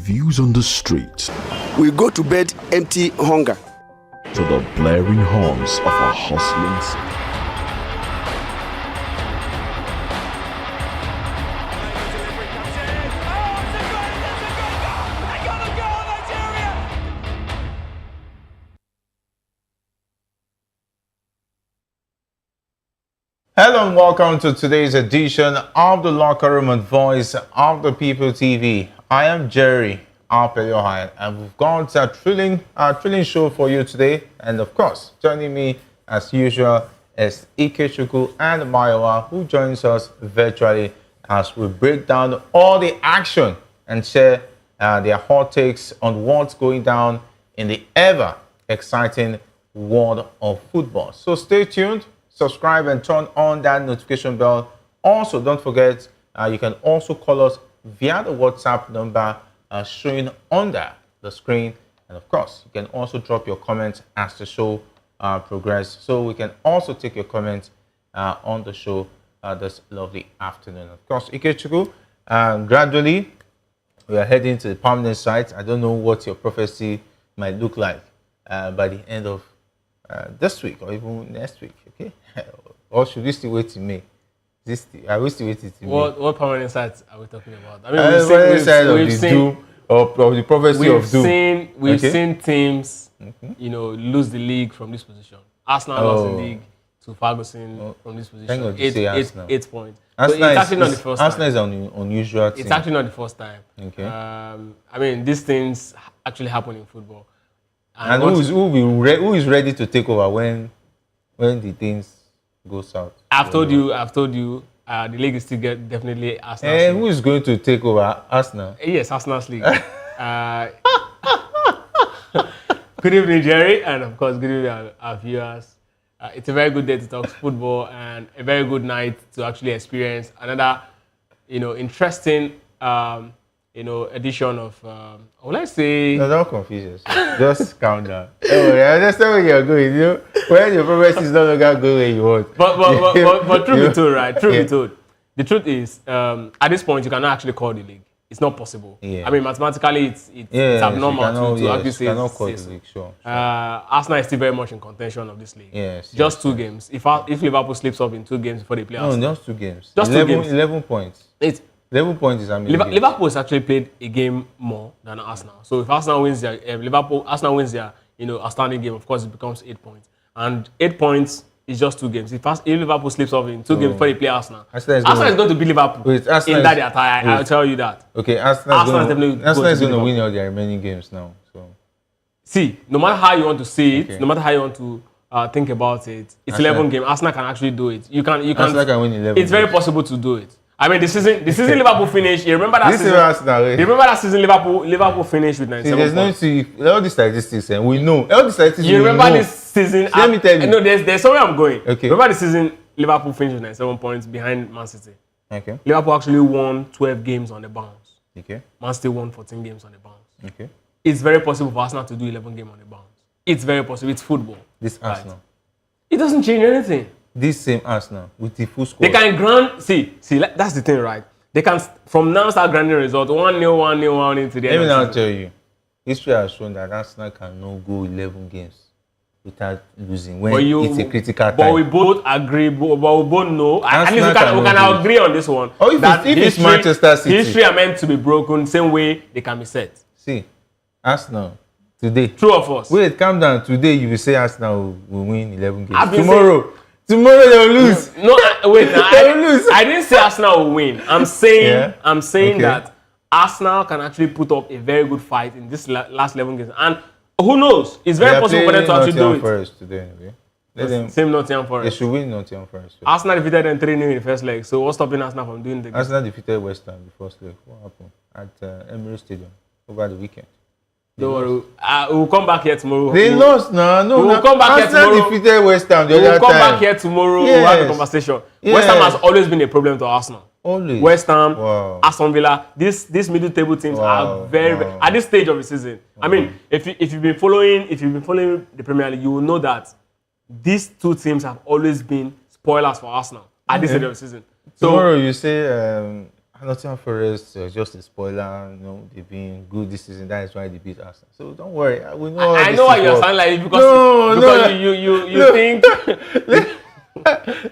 views on the street We go to bed empty hunger. to the blaring horns of a hustling city. Hello and welcome to today's edition of the Locker Room and Voice of the People TV. I am Jerry Alpeyohai, and we've got a thrilling show for you today. And of course, joining me as usual is Iheanacho and Mayowa, who joins us virtually as we break down all the action and share their hot takes on what's going down in the ever exciting world of football. So stay tuned. Subscribe and turn on that notification bell. Also, don't forget, you can also call us via the WhatsApp number showing under the screen. And of course, you can also drop your comments as the show progresses. So we can also take your comments on the show this lovely afternoon. Of course, Iheanacho, gradually, we are heading to the permanent site. I don't know what your prophecy might look like by the end of this week or even next week, okay? Or should we still wait to May? I will still wait till May. What permanent sites are we talking about? I mean, we've seen of the prophecy of doom. We've seen teams, lose the league from this position. Arsenal lost the league to Ferguson from this position. Thank God you say Arsenal. 8 points. Arsenal it's actually not the first time. Arsenal is an unusual team. It's actually not the first time. Okay. I mean, these things actually happen in football. And who is ready to take over when the things go south? I've told you, the league is still definitely Arsenal. Who is going to take over Arsenal? Yes, Arsenal's league. Good evening, Jerry, and of course, good evening, our viewers. It's a very good day to talk football and a very good night to actually experience another, interesting, edition of, let's say... No, don't confuse yourself. Just calm down. I understand where you're going. When your progress is no longer going where you want. But truth be told, right? Truth be told, the truth is, at this point, you cannot actually call the league. It's not possible. Yeah. I mean, mathematically, it's abnormal to actually say. Cannot call the league. Sure. Arsenal is still very much in contention of this league. Yes. Just 2 games. If Liverpool slips up in 2 games before they play Arsenal. No, just 2 games. Just 2 games. 11 points. 11 points is Liverpool has actually played a game more than Arsenal. So if Arsenal wins their outstanding game, of course it becomes 8 points. And 8 points is just 2 games. If Liverpool slips off in 2 games before they play Arsenal, Arsenal is going to beat Liverpool in that attire. I'll tell you that. Okay, Arsenal is going to win all their remaining games now. So see, no matter how you want to see it, no matter how you want to think about it, it's 11 games. Arsenal can actually do it. Arsenal can win 11. It's very possible to do it. I mean, the season Liverpool finished. You remember that season? You remember that season Liverpool finished with 97 points. All the statistics, and we know. All the statistics. You remember this season? Let me tell you. No, there's somewhere I'm going. Okay. Remember the season Liverpool finished with 97 points behind Man City. Okay. Liverpool actually won 12 games on the bounce. Okay. Man City won 14 games on the bounce. Okay. It's very possible for Arsenal to do 11 games on the bounce. It's very possible. It's football. This Arsenal. It doesn't change anything. This same Arsenal with the full squad. They can grant. See, that's the thing, right? They can from now start granting results 1-0, 1-0, 1-0 to the end. Let me now tell you, history has shown that Arsenal cannot go 11 games without losing when it's a critical time. But we both agree, but we both know. At least we can agree on this one. Or if it's Manchester City. History are meant to be broken, same way they can be set. See, Arsenal today. True of us. Wait, calm down. Today you will say Arsenal will win 11 games. Tomorrow they will lose. No, wait. I didn't say Arsenal will win. I'm saying that Arsenal can actually put up a very good fight in this last 11 games. And who knows? It's very possible for them to actually do it. Forest today, anyway. Same Nottingham Forest. They should win Nottingham Forest. Arsenal defeated them 3-0 in the first leg. So what's stopping Arsenal from doing the game? Arsenal defeated West Ham the first leg. What happened? At Emirates Stadium over the weekend. Don't worry. We'll come back here tomorrow. They lost now. We'll come back here tomorrow. Arsenal defeated West Ham the other time. We'll come back here tomorrow. Yes. We'll have a conversation. Yes. West Ham has always been a problem to Arsenal. Always. West Ham, Aston Villa. These middle table teams are very at this stage of the season. I mean, if you've been following the Premier League, you will know that these 2 teams have always been spoilers for Arsenal at this stage of the season. So tomorrow you say Nottingham Forest just a spoiler. You know, they've been good this season. That is why they beat Arsenal. So don't worry. We know. I know why you're sounding like it because you think.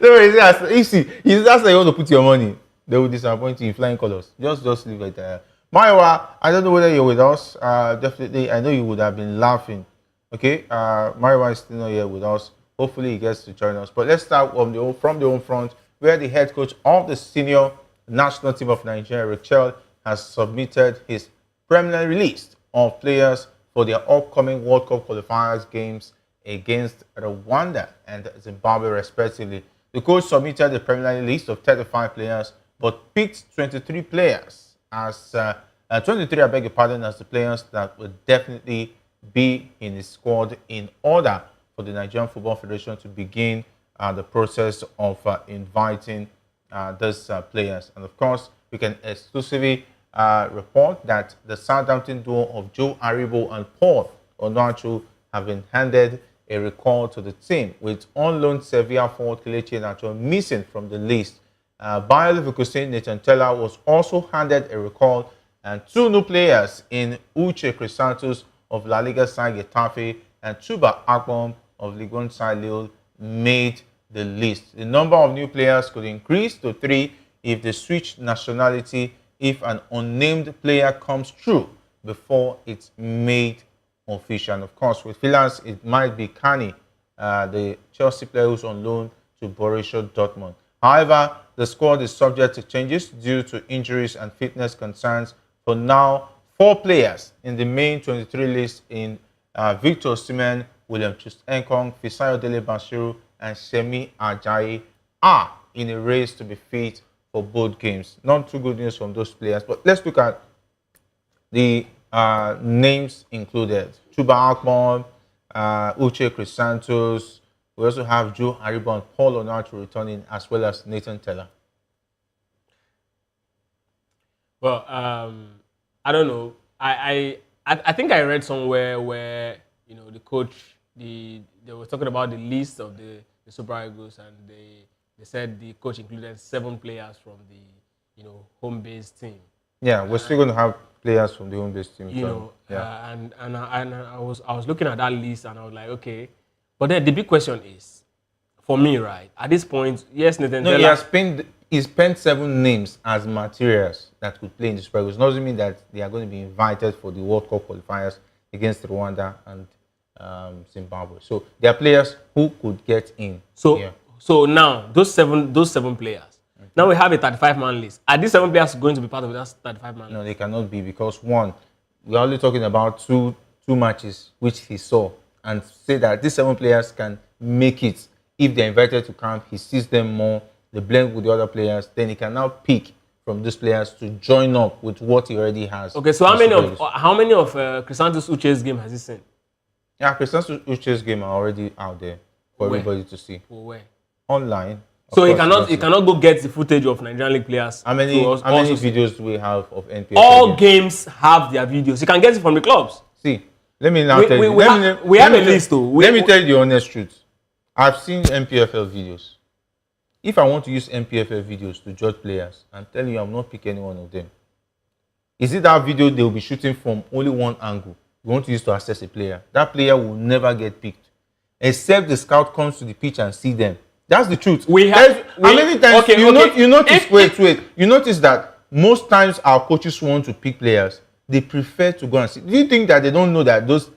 No, you see, that's why you want to put your money. They will disappoint you in flying colors. Just leave it there. Maiwa, I don't know whether you're with us. Definitely, I know you would have been laughing. Okay, Maiwa is still not here with us. Hopefully, he gets to join us. But let's start from the home front, where the head coach of the senior national team of Nigeria, Rachel, has submitted his preliminary list of players for their upcoming World Cup qualifiers games against Rwanda and Zimbabwe, respectively. The coach submitted the preliminary list of 35 players, but picked 23 players as 23, I beg your pardon, as the players that would definitely be in the squad in order for the Nigerian Football Federation to begin the process of inviting those players. And of course, we can exclusively report that the Southampton duo of Joe Aribo and Paul Onuachu have been handed a recall to the team, with on-loan Sevilla forward Iheanacho missing from the list. Bayer Leverkusen Nathan Tella was also handed a recall, and 2 new players in Uche Crisantos of La Liga side Getafe and Chuba Akpom of Ligue 1 side Lille made the list. The number of new players could increase to 3 if they switch nationality if an unnamed player comes through before it's made official. And of course, with freelance, it might be Kani, the Chelsea player who's on loan to Borussia Dortmund. However, the squad is subject to changes due to injuries and fitness concerns. For now, 4 players in the main 23 list in Victor Osimhen, William Chustenkong, Fisayo Dele Bashiru, and Semi Ajayi are in a race to be fit for both games. Not too good news from those players, but let's look at the names included. Chuba Akpom, Uche Crisantos. We also have Joe Aribo and Paul Onuachu returning, as well as Nathan Tella. Well, I don't know. I think I read somewhere where the coach they were talking about the list of the Super Eagles, and they said the coach included 7 players from the home-based team. Yeah, we're still going to have players from the home-based team. And I was looking at that list, and I was like, okay. But then the big question is, for me, right, at this point, yes, Nathan Tella... No, he spent 7 names as materials that could play in the Super Eagles. It doesn't mean that they are going to be invited for the World Cup qualifiers against Rwanda and Zimbabwe. So there are players who could get in. So now, those seven players, now we have a 35-man list. Are these 7 players going to be part of that 35-man list? No, they cannot be, because one, we're only talking about two matches which he saw, and say that these 7 players can make it. If they're invited to camp, he sees them more, they blend with the other players, then he can now pick from those players to join up with what he already has. Okay, so how many of Crisantos Uche's game has he seen? Yeah, Crisantos Uche's game are already out there for everybody to see. Where? Online. So he cannot go get the footage of Nigerian League players. How many videos do we have of NPFL? All games have their videos. You can get it from the clubs. See, let me now tell you. We have a list though. Let me tell you the honest truth. I've seen NPFL videos. If I want to use NPFL videos to judge players, I'm telling you, I'm not picking any one of them. Is it that video they will be shooting from only one angle? We want to use to assess a player. That player will never get picked, except the scout comes to the pitch and see them. That's the truth. How many times you notice that most times our coaches want to pick players, they prefer to go and see. Do you think that they don't know that those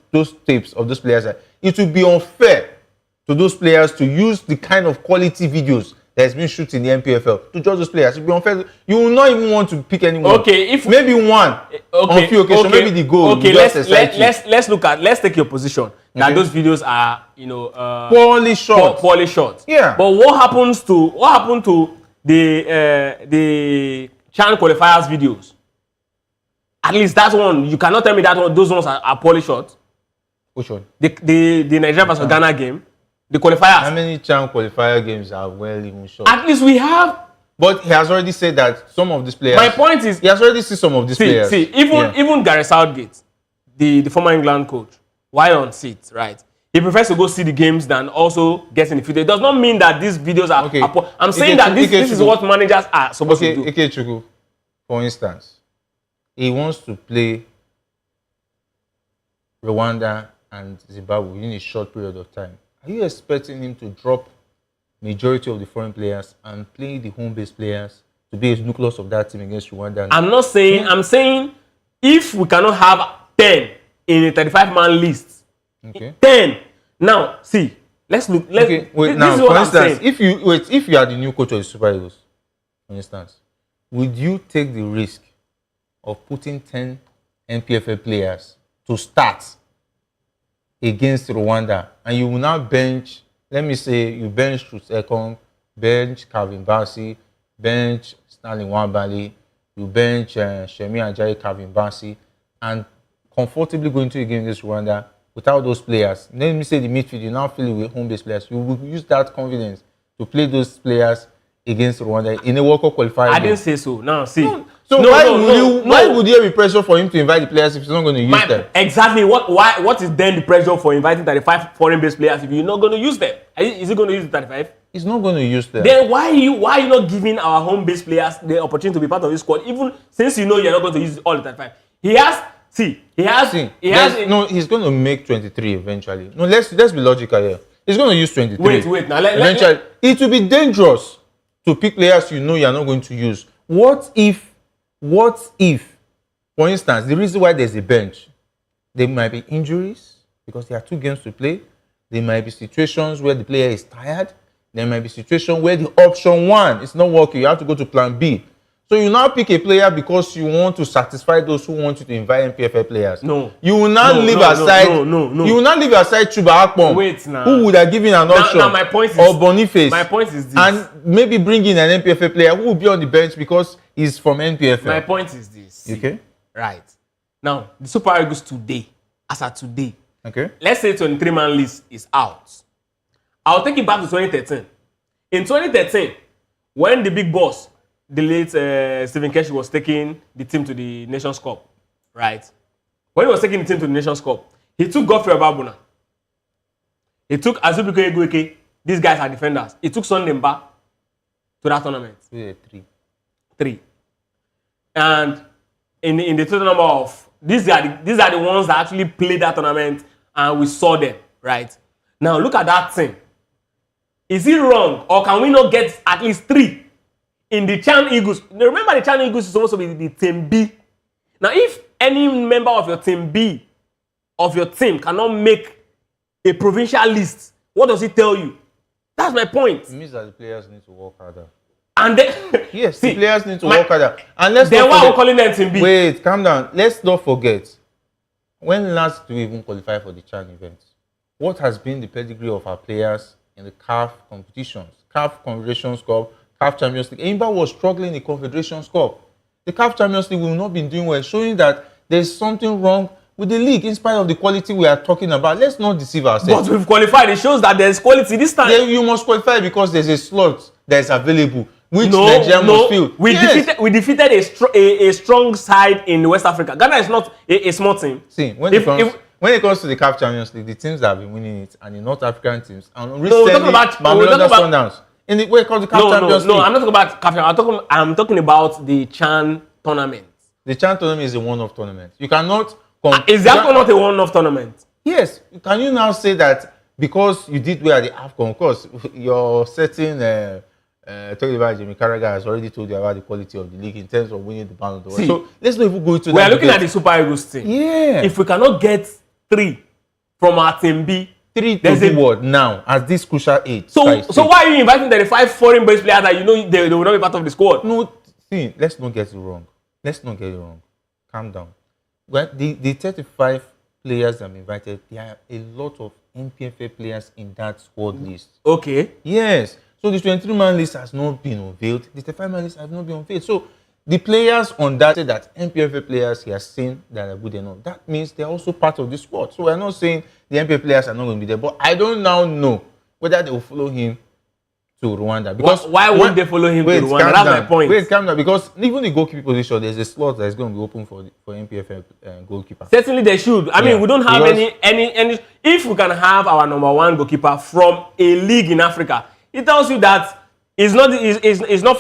tapes of those players it would be unfair to those players to use the kind of quality videos that's been shot in the NPFL to judge those players? It would be unfair. You will not even want to pick anyone. Okay, if maybe one on a few occasions, maybe the goal. Okay, let's take your position that those videos are poorly shot. Poorly shot. Yeah. But what happened to the CHAN qualifiers videos? At least that one, you cannot tell me that those ones are poorly shot. Which one? The Nigeria versus Ghana game, the qualifiers. How many CHAN qualifier games are well even shot? At least we have. But he has already said that some of these players. My point is, he has already seen some of these players. Even Gareth Southgate, the former England coach, while on seat, right? He prefers to go see the games than also get in the field. It does not mean that these videos are. Okay. I'm saying that this is what managers are supposed to do. Okay, Chuku. for instance, he wants to play Rwanda and Zimbabwe in a short period of time, are you expecting him to drop majority of the foreign players and play the home-based players to be a nucleus of that team against Rwanda? I'm not saying, I'm saying if we cannot have 10 in a 35-man list, Okay. 10. Now, see, let's look. Okay, wait, this now, is what for I'm instance, saying. if you are the new coach of the Super Eagles, for instance, would you take the risk of putting 10 NPFL players to start against Rwanda, and you will now bench, let me say, you bench Ekong, bench Calvin Bassey, bench Stanley Nwabali, you bench Shemi Ajayi, Calvin Bassey, and comfortably go into a game against Rwanda without those players. Let me say the midfield, you now fill it with home-based players. You will use that confidence to play those players against Rwanda in a World Cup qualifier. I didn't say so. Now, see. So why would there be pressure for him to invite the players if he's not going to use them? Exactly. What is then the pressure for inviting 35 foreign-based players if you're not going to use them? Is he going to use the 35? He's not going to use them. Then why are you not giving our home-based players the opportunity to be part of this squad, even since you know you're not going to use all the 35? He's going to make 23 eventually. No, let's be logical here. He's going to use 23. Wait. Now, eventually, it will be dangerous to pick players you know you're not going to use. What if, for instance, the reason why there's a bench, there might be injuries because there are 2 games to play. There might be situations where the player is tired. There might be situations where the option 1 is not working. You have to go to plan B. So you now pick a player because you want to satisfy those who want you to invite NPFL players. No. You will not leave aside. You will not leave aside Chuba Akpom. Wait now. Who would have given an option? Now my point is, or Boniface. My point is this. And maybe bring in an NPFL player who will be on the bench because he's from NPFL. My point is this. Okay. Right. Now, the Super Eagles today, as of today, okay, let's say 23-man list is out. I'll take it back to 2013. In 2013, when the big boss, the late Stephen Keshi, was taking the team to the Nations Cup, right? When he was taking the team to the Nations Cup, he took Godfrey Obabuna. He took Azubiko Egueke. These guys are defenders. He took Sunday Mba to that tournament. Yeah, 3. And in the total number of, these are the ones that actually played that tournament, and we saw them, right? Now look at that thing. Is it wrong, or can we not get at least 3 in the Chan Eagles? Remember, the Chan Eagles is supposed to be the team B. Now, if any member of your team B, of your team, cannot make a provincial list, what does it tell you? That's my point. It means that the players need to work harder. And then, yes, the players need to work harder. And let's then not why are we forget, calling them team B? wait, calm down. Let's not forget, when last do we even qualify for the Chan event? What has been the pedigree of our players in the CAF competitions? CAF Confederations Cup, CAF Champions League. Enyimba was struggling in the Confederations Cup. The CAF Champions League will not be doing well, showing that there's something wrong with the league in spite of the quality we are talking about. Let's not deceive ourselves. But we've qualified. It shows that there's quality this time. Then you must qualify because there's a slot that is available, which Nigeria must fill. We defeated a strong side in West Africa. Ghana is not a small team. See, when it comes to the CAF Champions League, the teams that have been winning it and the North African teams, and recently, Mamelodi Sundowns. In the way it comes to CAF Champions League. No, I'm not talking about CAF. I'm talking about the Chan tournament. The Chan tournament is a one-off tournament. You cannot. Is that not a one-off tournament? Yes. Can you now say that because you did well at the AFCON? Of course, your certain talking about Jimmy Carragher has already told you about the quality of the league in terms of winning the Ballon d'Or. So let's not even go into that. We are looking at the Super Eagles team. Yeah. If we cannot get 3 from our team B, 3 to do what now at this crucial age? So why are you inviting 35 foreign-based players that you know they will not be part of the squad? No, see, let's not get it wrong. Calm down. Well, the 35 players that I'm invited, there are a lot of NPFL players in that squad list. Okay. Yes. So the 23-man list has not been unveiled. The 35-man list has not been unveiled. So the players on that say that NPFL players he has seen that are good enough. That means they're also part of the squad. So we're not saying the NPFL players are not going to be there. But I don't now know whether they will follow him to Rwanda. Because why won't they follow him to Rwanda? That's my point. Wait, calm down. Because even the goalkeeper position, there's a slot that is going to be open for NPFL goalkeeper. Certainly they should. I mean, we don't have any. If we can have our number 1 goalkeeper from a league in Africa, it tells you that It's not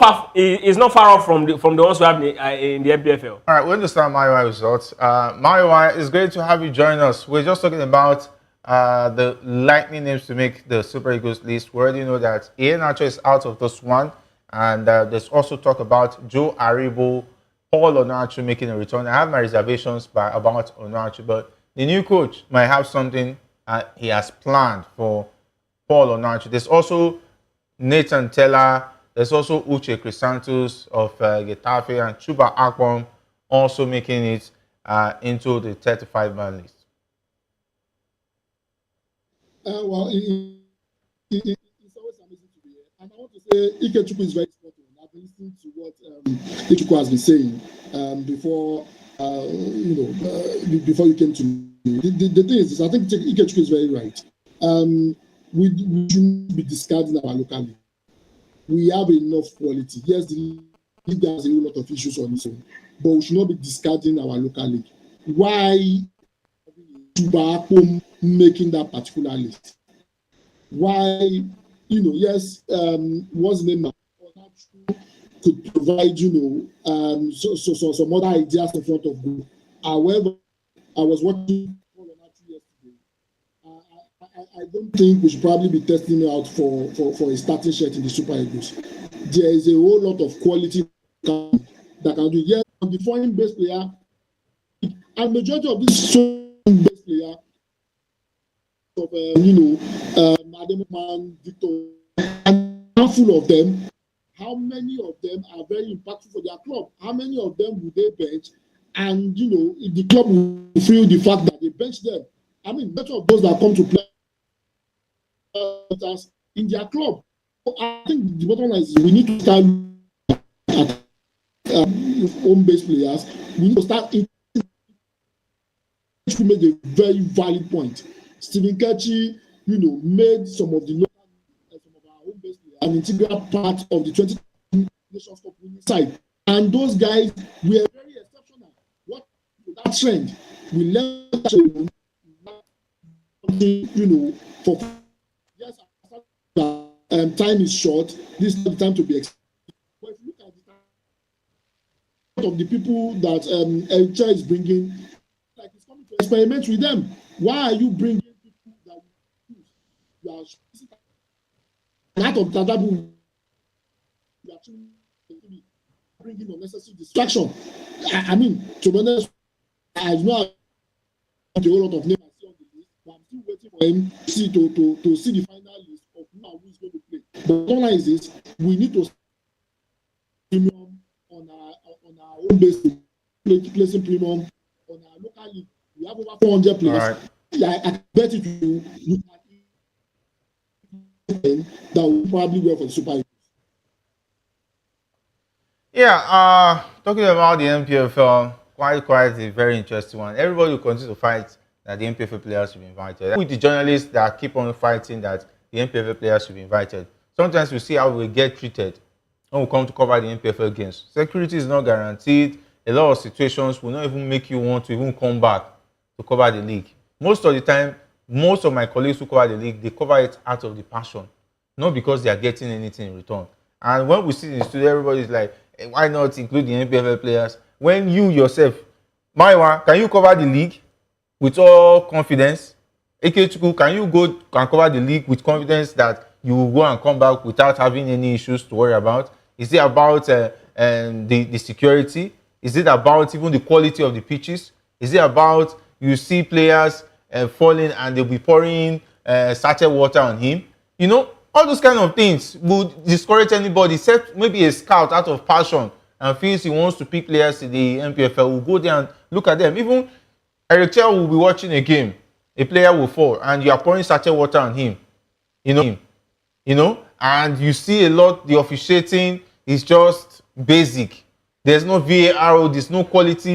far off from the ones we have in the NPFL. All right, we understand Maiwa results. Maiwa, it's great to have you join us. We're just talking about the likely names to make the Super Eagles list. We already know that Iheanacho is out of this one, and there's also talk about Joe Aribo, Paul Onuachu making a return. I have my reservations about Onuachu, but the new coach might have something he has planned for Paul Onuachu. There's also Nathan Tella. There's also Uche Crisantos of Getafe and Chuba Akpom also making it into the 35-man list. Well, it's always amazing to be here. And I want to say Iheanacho is very spot on. I've been listening to what Iheanacho has been saying before, before you came to me. The thing is, I think Iheanacho is very right. We shouldn't be discarding our local league. We have enough quality. Yes, the league has a whole lot of issues on its own, but we should not be discarding our local league. Why making that particular list? Why, yes, what's the name now? Could provide, some other ideas in front of you. However, I was watching yesterday. I don't think we should probably be testing him out for a starting shirt in the Super Eagles. There is a whole lot of quality that can do. Yes, on the foreign base player, and majority of these foreign base player of Ademoman, Victor, and a handful of them. How many of them are very impactful for their club? How many of them will they bench? And if the club will feel the fact that they bench them. I mean, better of those that come to play in their club. I think the bottom line is we need to start at home-based players. We need to start to make a very valid point. Stephen Kechi, made some of our home-based players an integral part of the 20 Nations Cup winning side, and those guys were very exceptional. What that trend? We learned for yes, time is short. This is not the time to be excited. But if you look at the time of the people that Elcha is bringing, like it's coming to experiment with them. Why are you bringing people that you are out of Tadabu? You are actually bringing unnecessary distraction. I mean, to be honest, I know a whole lot of names I see on the list, but I'm still waiting for him to see the final list of who is going to play. But the bottom line is this: we need to premium on our own base, placing premium on our local league. We have over 400 players. Right. Yeah, I bet you that will probably work for the Super Eagles. Yeah, talking about the NPFL, quite a very interesting one. Everybody will continue to fight that the NPFL players should be invited. With the journalists that keep on fighting that the NPFL players should be invited, sometimes we see how we get treated when we come to cover the NPFL games. Security is not guaranteed. A lot of situations will not even make you want to even come back to cover the league. Most of the time, most of my colleagues who cover the league, they cover it out of the passion, not because they are getting anything in return. And when we sit in the studio, everybody's like, hey, why not include the NPFL players? When you yourself, Maiwa, can you cover the league with all confidence? Iheanacho, can you go and cover the league with confidence that you will go and come back without having any issues to worry about? Is it about the security? Is it about even the quality of the pitches? Is it about you see players falling and they'll be pouring sachet water on him? All those kind of things would discourage anybody, except maybe a scout out of passion and feels he wants to pick players in the NPFL will go there and look at them. Even Aribo will be watching a game, a player will fall, and you are pouring sachet water on him. And you see a lot, the officiating is just basic. There's no VAR, there's no quality,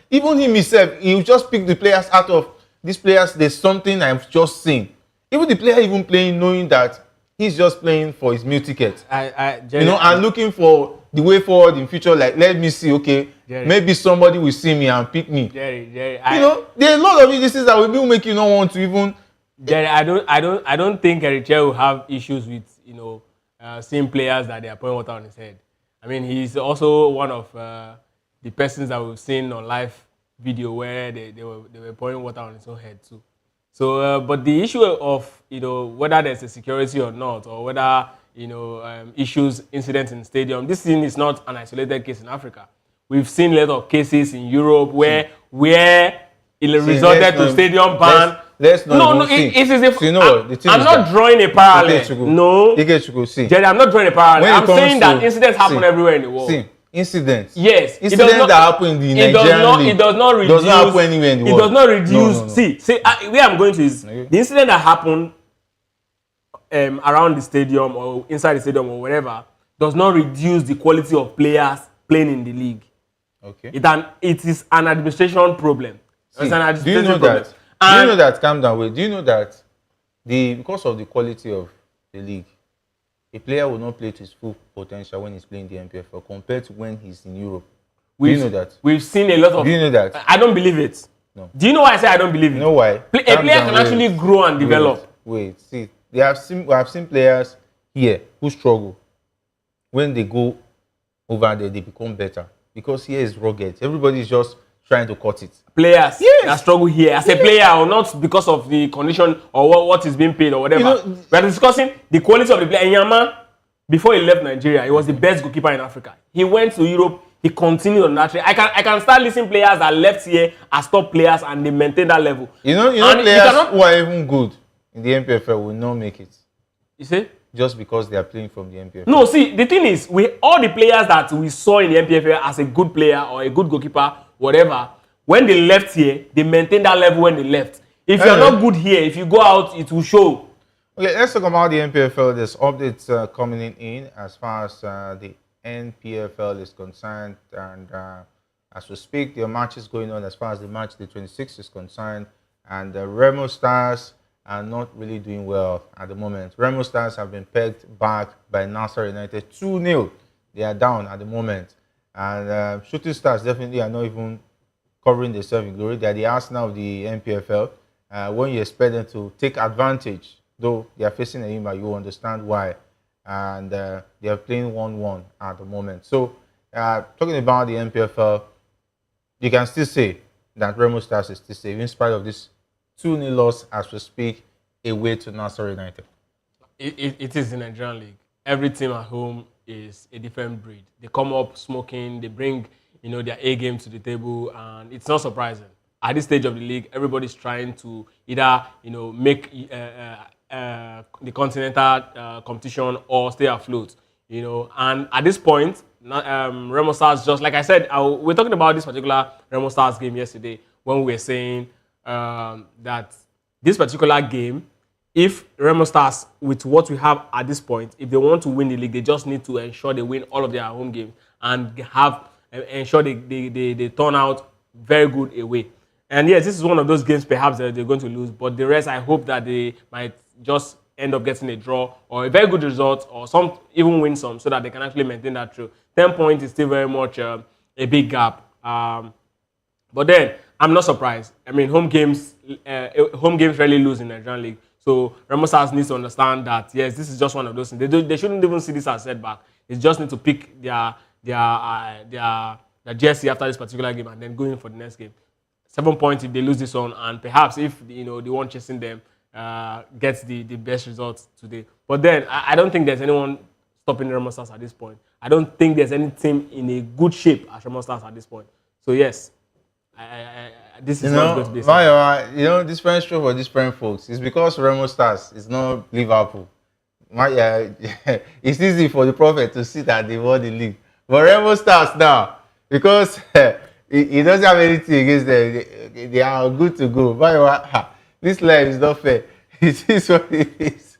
Even him himself, he will just pick the players out of these players. There's something I've just seen. Even the player even playing, knowing that he's just playing for his meal ticket. And looking for the way forward in future. Like, let me see, okay, Jerry, maybe somebody will see me and pick me. Jerry, there are a lot of these things that will make you not want to even. Jerry, I don't think Aribo will have issues with seeing players that they are pouring water on his head. I mean, he's also one of the persons that we've seen on live video where they were pouring water on his own head too. So, but the issue of whether there's a security or not, or whether issues, incidents in stadium, this thing is not an isolated case in Africa. We've seen a lot of cases in Europe where it resorted to stadium ban. Let's not I'm not drawing a parallel. No, Jerry, I'm not drawing a parallel. I'm saying that incidents happen everywhere in the world. Incidents. Yes, incidents that happen in the Nigerian league. It does not reduce. Does not happen anywhere in the world. It does not reduce. No. See, where I'm going to is the incident that happened around the stadium or inside the stadium or wherever does not reduce the quality of players playing in the league. Okay. It is an administration problem. See, it's an administration do you know problem. that? Do you know that? Calm down. Wait. Do you know that because of the quality of the league, a player will not play to his full potential when he's playing the NPFL compared to when he's in Europe. Do you know that? We've seen a lot of. Do you know that? I don't believe it. No. Do you know why I say I don't believe it? You know why? A player can actually grow and develop. Wait. See, we have seen players here who struggle. When they go over there, they become better because here is rugged. Everybody is just trying to cut it. Players that struggle here as a player, or not because of the condition or what is being paid or whatever. We are discussing the quality of the player. Enyimba, before he left Nigeria, he was the best goalkeeper in Africa. He went to Europe. He continued on that trend. I can start listing players that left here as top players and they maintain that level. You know players who are even good in the NPFL will not make it. You see? Just because they are playing from the NPFL. No, see, the thing is, all the players that we saw in the NPFL as a good player or a good goalkeeper, whatever, when they left here, they maintained that level when they left. If you're not good here, if you go out, it will show. Okay, let's talk about the NPFL. There's updates coming in as far as the NPFL is concerned. And as we speak, there are matches going on as far as the match the 26th is concerned. And the Remo Stars are not really doing well at the moment. Remo Stars have been pegged back by Nasser United 2-0. They are down at the moment. And Shooting Stars definitely are not even covering themselves in glory. They are the Arsenal of the NPFL. When you expect them to take advantage, though they are facing Enyimba, you understand why. And they are playing 1-1 at the moment. So, talking about the NPFL, you can still say that Remo Stars is still safe in spite of this 2-0 loss as we speak away to Nasser United. It is in the Nigerian league. Every team at home is a different breed. They come up smoking, they bring their A game to the table, and it's not surprising. At this stage of the league, everybody's trying to either make the continental competition or stay afloat. And at this point, Remo Stars, just like I said, we're talking about this particular Remo Stars game yesterday when we were saying that this particular game, if Remo Stars, with what we have at this point, if they want to win the league, they just need to ensure they win all of their home games and ensure they turn out very good away. And yes, this is one of those games perhaps that they're going to lose, but the rest I hope that they might just end up getting a draw or a very good result, or some even win some, so that they can actually maintain that through. 10 points is still very much a big gap. But then I'm not surprised. I mean, home games rarely lose in the Nigerian league. So Remo Stars needs to understand that yes, this is just one of those things. They shouldn't even see this as setback. They just need to pick their jersey after this particular game and then go in for the next game. 7 points if they lose this one, and perhaps if the one chasing them gets the best results today. But then I don't think there's anyone stopping Remo Stars at this point. I don't think there's any team in a good shape as Remo Stars at this point. So yes, this is not going to be. Different show for different folks. It's because Remo Stars is not Liverpool. It's easy for the Prophet to see that they won the league. But Remo Stars now, because he doesn't have anything against them, they are good to go. This life is not fair. It is what it is.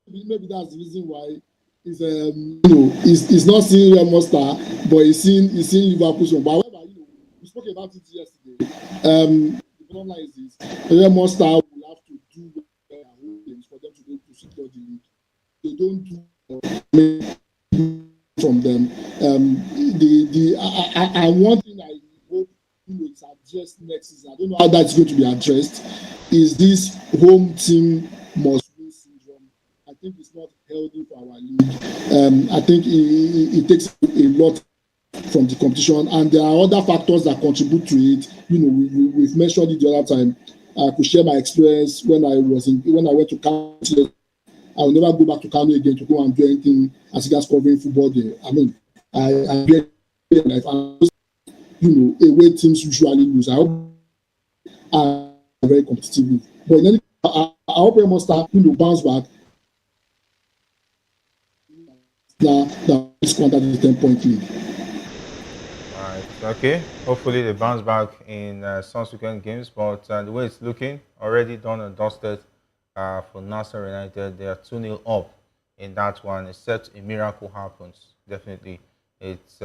Maybe that's the reason why he's not seeing Remo Star, but he's seeing Liverpool's one. But however, we spoke about it yesterday. The bottom line is this: Remo Star will have to do their own things for them to be able to secure the league. They don't do from them. One thing I hope is addressed next season. I don't know how that's going to be addressed. Is this home team must win syndrome. I think it's not healthy for our league. I think it takes a lot from the competition, and there are other factors that contribute to it. We've mentioned it the other time. I could share my experience when I went to Kano. I will never go back to Kano again to go and do anything as regards covering football there. I mean, I get life, and away teams usually lose. I hope are very competitive, but in any, I hope we must start bounce back. Now squander the 10-point lead. All right. Okay. Hopefully they bounce back in subsequent games, but the way it's looking, already done and dusted for Nasser United. They are 2-0 up in that one, except a miracle happens. Definitely, it's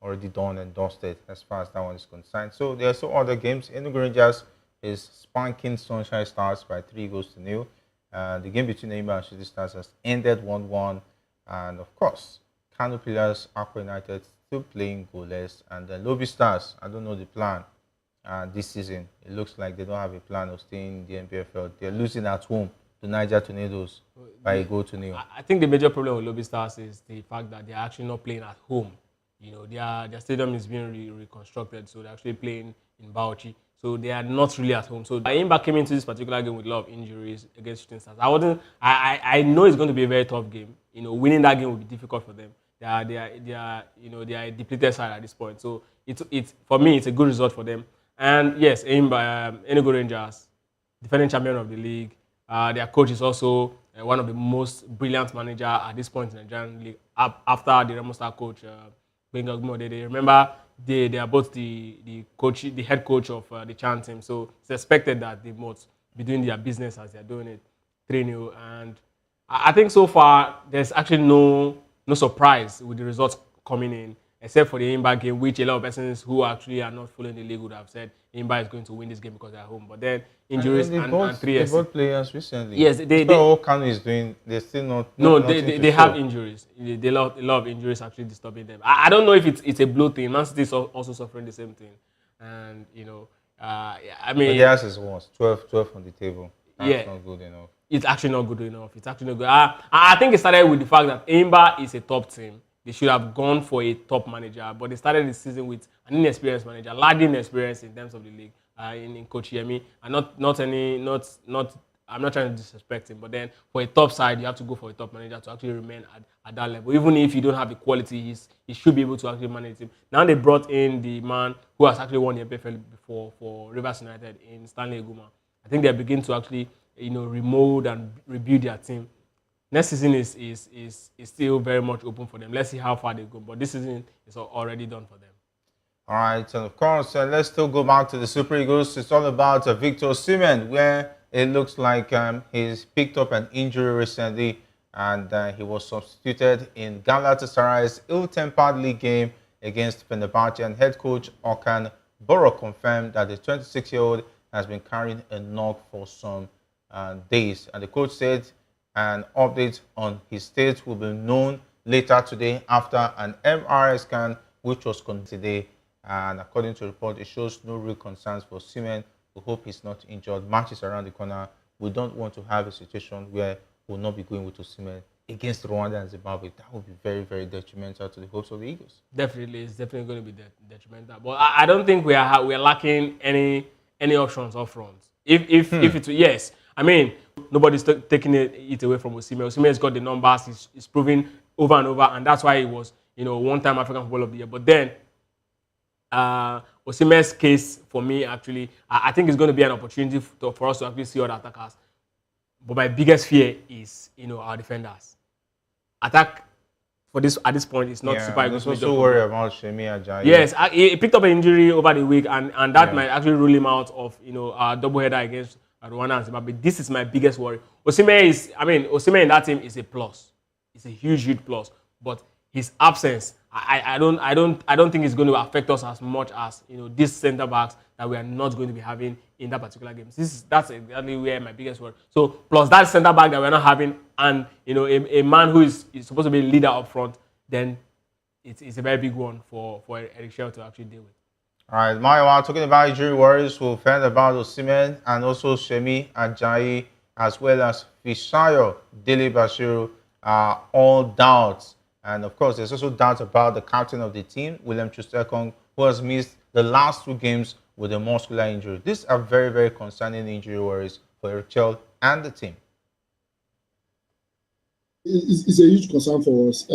already done and dusted as far as that one is concerned. So there are some other games. Enugu Rangers is spanking Sunshine Stars by 3-0. The game between Enyimba and Shooting Stars has ended 1-1. And of course, Kano Pillars, Aqua United still playing goalless. And the Lobby Stars, I don't know the plan this season. It looks like they don't have a plan of staying in the NPFL. They're losing at home to Niger Tornadoes by a 0-0. I think the major problem with Lobby Stars is the fact that they're actually not playing at home. Their stadium is being reconstructed, so they're actually playing in Bauchi. So they are not really at home. So Iheanacho came into this particular game with a lot of injuries against Shooting Stars. I know it's going to be a very tough game. Winning that game will be difficult for them. They are a depleted side at this point. So it's for me, it's a good result for them. And yes, Enugu Rangers, defending champion of the league. Their coach is also one of the most brilliant managers at this point in the Nigerian league. After the Remo Star coach, Benga Gumode, they remember they are both the head coach of the Chan team. So it's expected that they must be doing their business as they are doing it 3-0. And I think so far there's actually no surprise with the results coming in, except for the Enyimba game, which a lot of persons who actually are not following the league would have said Enyimba is going to win this game because they're at home. But then injuries and 3 They bought players recently. Yes, all Kano is doing. They're still not. No, they have injuries. They a lot of injuries actually disturbing them. I don't know if it's a blue thing. Man City is also suffering the same thing, and I mean, but theirs is worse. 12 on the table. That's not good enough. It's actually not good enough. It's actually not good. I think it started with the fact that Enyimba is a top team. They should have gone for a top manager, but they started the season with an inexperienced manager, lacking experience in terms of the league, in Coach Yemi, and I'm not trying to disrespect him, but then for a top side, you have to go for a top manager to actually remain at that level. Even if you don't have the quality, he should be able to actually manage him. Now they brought in the man who has actually won the NPFL before for Rivers United in Stanley Eguma. I think they're beginning to actually remold and rebuild their team. Next season is still very much open for them. Let's see how far they go. But this season is already done for them. All right, and of course, let's still go back to the Super Eagles. It's all about Victor Osimhen, where it looks like he's picked up an injury recently, and he was substituted in Galatasaray's ill-tempered league game against Fenerbahce. And head coach Okan Buruk confirmed that the 26-year-old has been carrying a knock for some days. And the coach said an update on his state will be known later today after an MRI scan, which was conducted today. And according to the report, it shows no real concerns for Osimhen. We hope he's not injured. Matches around the corner. We don't want to have a situation where we'll not be going with Osimhen against Rwanda and Zimbabwe. That would be very, very detrimental to the hopes of the Eagles. Definitely, it's definitely going to be detrimental. But I don't think we are lacking any options up front. If it's yes, I mean nobody's taking it away from Osimhen. Osimhen's got the numbers. He's proving over and over, and that's why he was one-time African Footballer of the Year. But then Osimhen's case for me actually, I think it's going to be an opportunity for us to actually see other attackers. But my biggest fear is our defenders. Attack at this point is not super good. I'm also worried about Shemi Ajayi. Yes, he picked up an injury over the week, and that might actually rule him out of a doubleheader against Rwanda and Zimbabwe. This is my biggest worry. Osimhen in that team is a plus. It's a huge plus. But his absence, I don't think it's going to affect us as much as these centre backs that we are not going to be having in that particular game. That's exactly where my biggest worry. So plus that centre back that we're not having, and a man who is supposed to be a leader up front, then it's a very big one for Eric Shell to actually deal with. All right, Mayo, talking about injury worries, we've heard about Osimhen and also Shemi Ajayi. as well as Fisayo, Dele Bashiru, are all doubts. And of course, there's also doubts about the captain of the team, William Troost-Ekong, who has missed the last 2 games with a muscular injury. These are very, very concerning injury worries for Erichel and the team. It's a huge concern for us.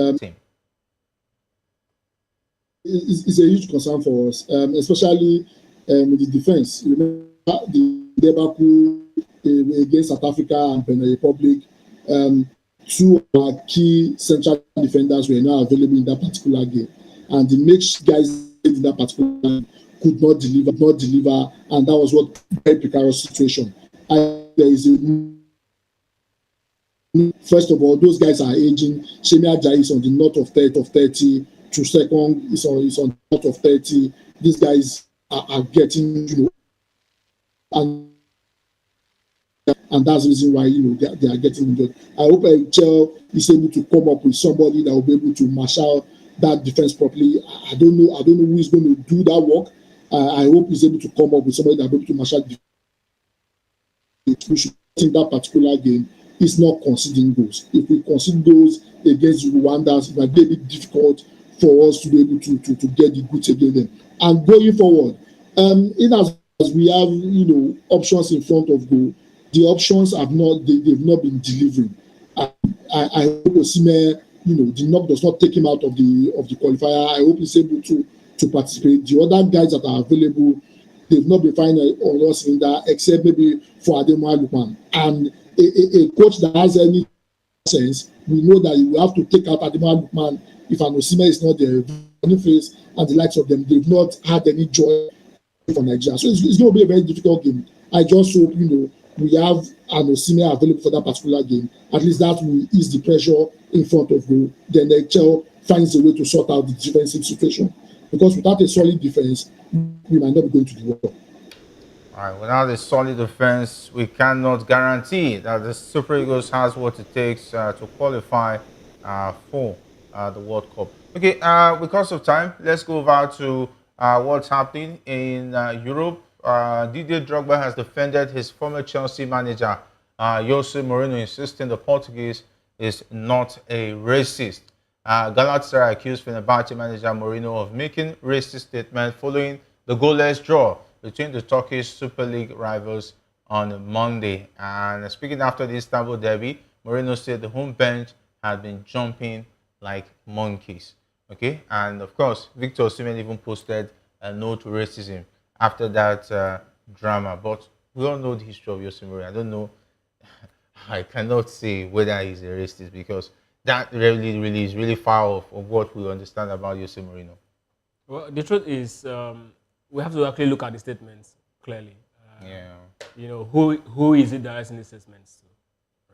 It's a huge concern for us, especially with the defense. Remember the debacle against South Africa and Benin Republic. 2 of our key central defenders were now available in that particular game, and the next guys in that particular game could not deliver, and that was what very precarious situation. And there is first of all, those guys are aging. Shemi Ajayi is on the north of 30. Troost-Ekong is on the north of 30. These guys are getting, and that's the reason why they are getting injured. I hope Erichel is able to come up with somebody that will be able to marshal that defense properly. I don't know who is going to do that work. I hope he's able to come up with somebody that will be able to marshal the defense. In that particular game is not conceding goals. If we concede goals against Rwanda, it might be a bit difficult for us to be able to get the goods against them. And going forward, in as we have options in front of goal, the options they've not been delivering. I hope Osimhen, the knock does not take him out of the qualifier. I hope he's able to participate. The other guys that are available, they've not been finding on us in that, except maybe for Ademola Lookman. And a coach that has any sense, we know that you have to take out Ademola Lookman if an Osimhen is not there. Boniface and the likes of them, they've not had any joy for Nigeria. So it's going to be a very difficult game. I just hope, we have an Osimhen available for that particular game. At least that will ease the pressure in front of goal. Then the HL finds a way to sort out the defensive situation. Because without a solid defense, we might not be going to the World Cup. All right, without a solid defense, we cannot guarantee that the Super Eagles has what it takes to qualify for the World Cup. Okay, because of time, let's go over to what's happening in Europe. Didier Drogba has defended his former Chelsea manager, Jose Mourinho, insisting the Portuguese is not a racist. Galatasaray accused Fenerbahce manager Mourinho of making racist statements following the goalless draw between the Turkish Super League rivals on Monday. And speaking after the Istanbul derby, Mourinho said the home bench had been jumping like monkeys. Okay, and of course, Victor Osimhen even posted a no to racism after that drama. But we all know the history of Jose Mourinho. I don't know. I cannot say whether he's a racist because that really is really far off of what we understand about Jose Mourinho. Well, the truth is, we have to actually look at the statements clearly. Who is it directing the statements to?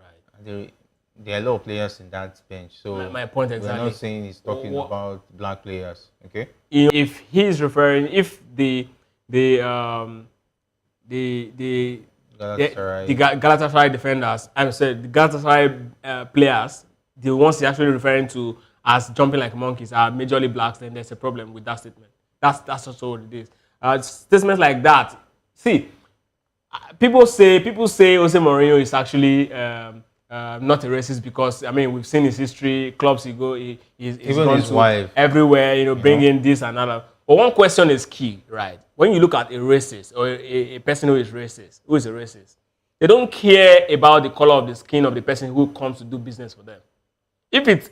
Right. There are a lot of players in that bench. So my point exactly. We're not saying he's talking about black players. Okay. If he's referring, if the Galatasaray defenders, I'm sorry, the Galatasaray players, the ones he's actually referring to as jumping like monkeys are majorly blacks, then there's a problem with that statement. That's also what it is. Statements like that. See, people say Jose Mourinho is actually not a racist because we've seen his history. Clubs he's even gone his to wife everywhere. Bringing this and that. But one question is key, right? When you look at a racist or a person who is a racist, they don't care about the color of the skin of the person who comes to do business for them. If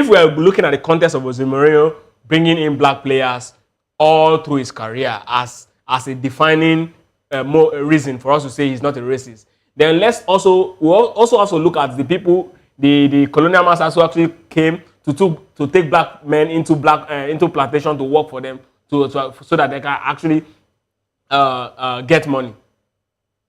we are looking at the context of Jose Mourinho bringing in black players all through his career as a defining reason for us to say he's not a racist, then we'll also have to look at the people, the colonial masters who actually came to take black men into plantation to work for them so that they can actually get money.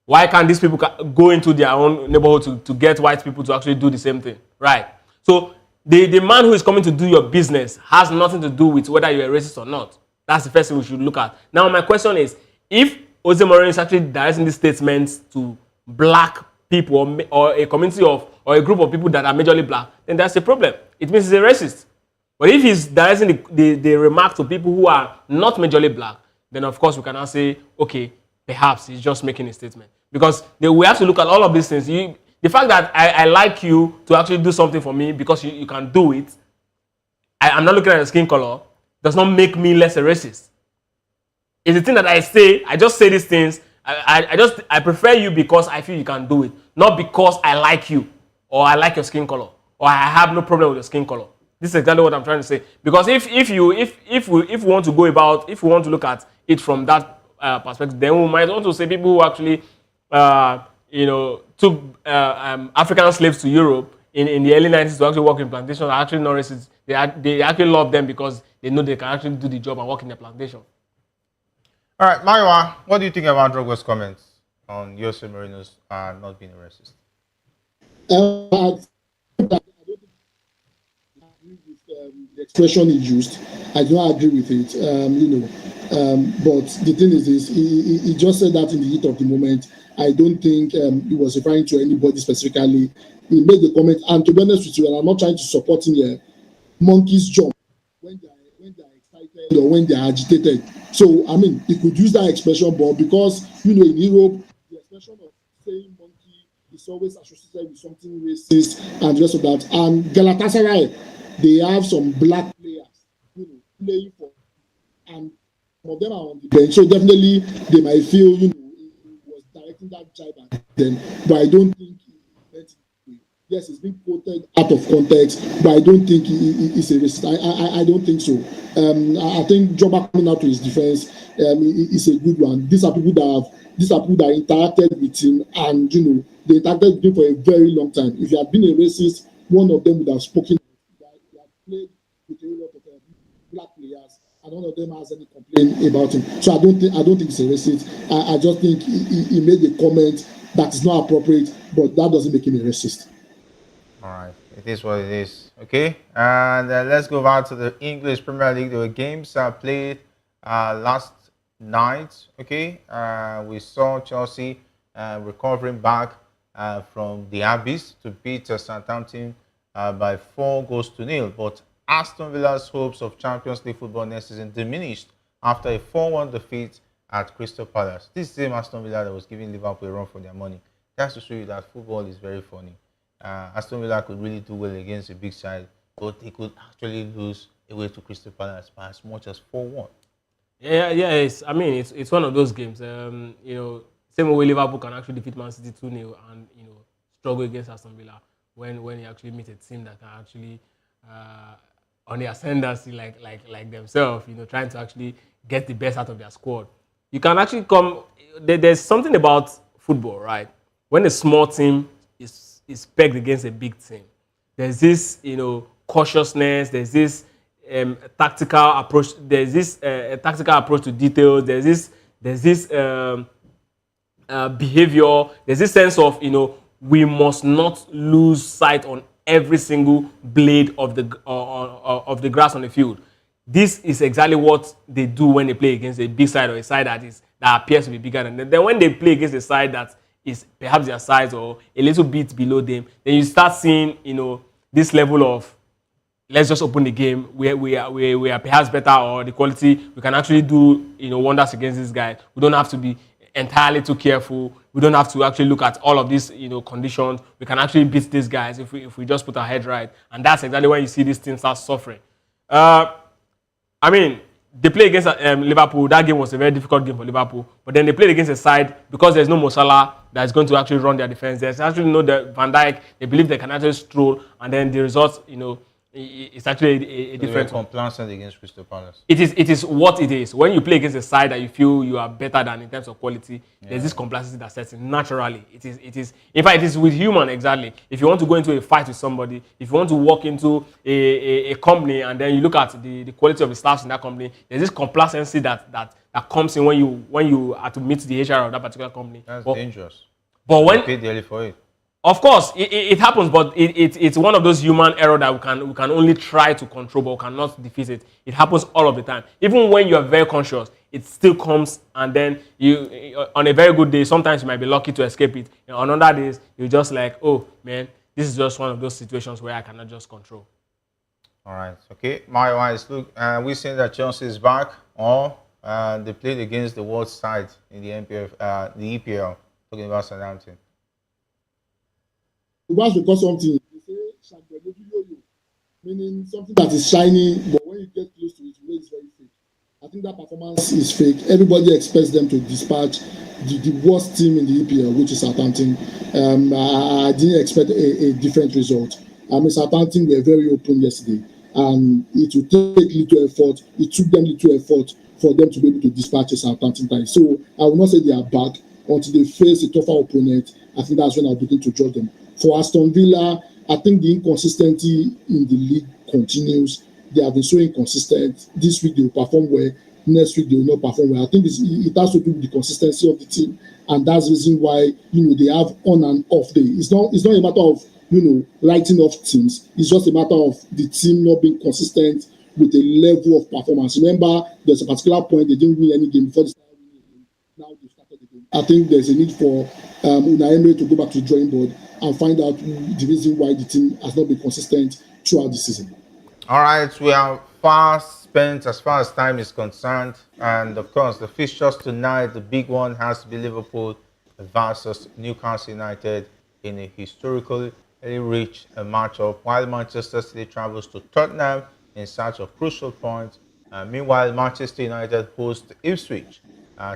Why can't these people go into their own neighborhood to get white people to actually do the same thing? Right. So the man who is coming to do your business has nothing to do with whether you're a racist or not. That's the first thing we should look at. Now, my question is, if Jose Mourinho is actually directing these statements to black people or a community or a group of people that are majorly black, then that's a problem. It means he's a racist. But if he's directing the remark to people who are not majorly black, then of course we can now say, okay, perhaps he's just making a statement. Because we have to look at all of these things. The fact that I like you to actually do something for me because you can do it, I'm not looking at your skin color, does not make me less a racist. It's the thing that I say. I just say these things. I prefer you because I feel you can do it, not because I like you or I like your skin color or I have no problem with your skin color. This is exactly what I'm trying to say. Because if we want to go about, if we want to look at it from that perspective, then we might want to say people who actually took African slaves to Europe in the early 90s to actually work in plantations are actually not racist. They actually love them because they know they can actually do the job and work in the plantation. All right, Maiwa, what do you think about Drogba's comments on Jose Mourinho's not being a racist? I don't agree with the expression he used. I do not agree with it. But the thing is this: he just said that in the heat of the moment. I don't think he was referring to anybody specifically. He made the comment, and to be honest with you, and I'm not trying to support him here. Monkeys jump when they are excited or when they are agitated. So I mean, he could use that expression, but because in Europe, the expression of saying monkey is always associated with something racist and the rest of that. And Galatasaray, they have some black players, playing for, and some of them are on the bench. So definitely, they might feel, he was directing that jibe at them. But I don't think he meant it. Yes, it's been quoted out of context, but I don't think he's a racist. I don't think so. I think Drogba coming out to his defense is a good one. These are people that interacted with him, and they interacted with him for a very long time. If you had been a racist, one of them would have spoken. He had played with a lot of black players, and none of them has any complaint about him. So I don't think it's a racist. I just think he made a comment that is not appropriate, but that doesn't make him a racist. All right, it is what it is. Okay, and let's go back to the English Premier League. There were games played last night. Okay, we saw Chelsea recovering back from the abyss to beat Southampton by 4-0. But Aston Villa's hopes of Champions League football next season diminished after a 4-1 defeat at Crystal Palace. This same Aston Villa that was giving Liverpool a run for their money. That's to show you that football is very funny. Aston Villa could really do well against a big side, but they could actually lose away to Crystal Palace by as much as 4-1. Yeah. It's one of those games. Same way Liverpool can actually defeat Man City 2-0 and struggle against Aston Villa when you actually meet a team that can actually on the ascendancy like themselves, trying to actually get the best out of their squad. You can actually come. There's something about football, right? When a small team is pegged against a big team, there's this cautiousness, there's this tactical approach, there's this tactical approach to details, there's this behavior, there's this sense of we must not lose sight on every single blade of the grass on the field. This is exactly what they do when they play against a big side or a side that appears to be bigger than them. Then when they play against a side that is perhaps their size or a little bit below them, then you start seeing, this level of let's just open the game. We are perhaps better, or the quality we can actually do, wonders against this guy. We don't have to be entirely too careful. We don't have to actually look at all of these, conditions. We can actually beat these guys if we just put our head right. And that's exactly when you see this team start suffering. They played against Liverpool. That game was a very difficult game for Liverpool. But then they played against a side, because there's no Mo Salah that is going to actually run their defense. There's actually no Van Dijk. They believe they can actually stroll, and then the results, it's actually a different one. Complacent against Crystal Palace. It is what it is. When you play against a side that you feel you are better than in terms of quality, there's this complacency that sets in naturally. It is. In fact, it is with human exactly. If you want to go into a fight with somebody, if you want to walk into a company and then you look at the quality of the staff in that company, there's this complacency that comes in when you are to meet the HR of that particular company. That's dangerous. But when you pay dearly for it. Of course, it happens, but it's one of those human errors that we can only try to control, but we cannot defeat it. It happens all of the time. Even when you are very conscious, it still comes, and then you, on a very good day, sometimes you might be lucky to escape it. On other days, you're just like, oh man, this is just one of those situations where I cannot just control. All right, okay. My wise, look, we're saying that Chelsea is back, or They played against the worst side in the the EPL. Talking about Southampton. Once because something, they say, meaning something that is shiny, but when you get close to it, you know it's very fake. I think that performance is fake. Everybody expects them to dispatch the worst team in the EPL, which is Southampton. I didn't expect a different result. I mean, Southampton were very open yesterday, and it will take little effort. It took them little effort for them to be able to dispatch a Southampton tie. So I will not say they are bad until they face a tougher opponent. I think that's when I'll begin to judge them. For Aston Villa, I think the inconsistency in the league continues. They have been so inconsistent. This week they will perform well. Next week they will not perform well. I think it has to do with the consistency of the team, and that's the reason why they have on and off day. It's not a matter of writing off teams. It's just a matter of the team not being consistent with a level of performance. Remember, there's a particular point they didn't win any game before they started winning a game. Now they started the game. I think there's a need for Unai Emery to go back to the drawing board and find out the reason why the team has not been consistent throughout the season. All right, we are fast spent as far as time is concerned, and of course the fixtures tonight, the big one has to be Liverpool versus Newcastle United in a historically rich matchup, while Manchester City travels to Tottenham in search of crucial points. Meanwhile, Manchester United host Ipswich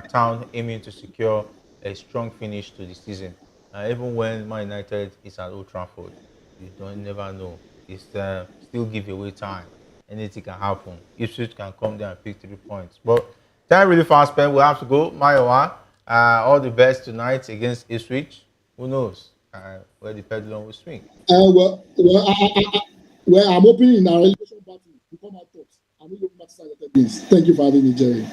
Town, aiming to secure a strong finish to the season. Even when Man United is at Old Trafford, you never know. It's still give away time. Anything can happen. Ipswich can come there and pick 3 points. But time really fast spent. We'll have to go. Mayowa, all the best tonight against Ipswich. Who knows where the pendulum will swing? Well, I'm hoping in our relegation battle we come out tops. I'm really looking at this. Thank you for having me, Jerry.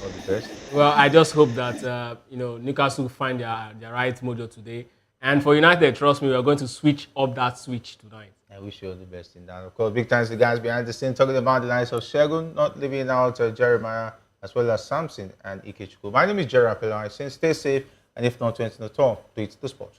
All the best. Well, I just hope that Newcastle find their right mojo today. And for United, trust me, we are going to switch up that switch tonight. I wish you all the best in that. Of course, big thanks to the guys behind the scene talking about the likes of Shegun, not leaving out Jeremiah, as well as Samson and Iheanacho. My name is Jerry Apello. I say stay safe, and if not to anything at all, tweet the sport.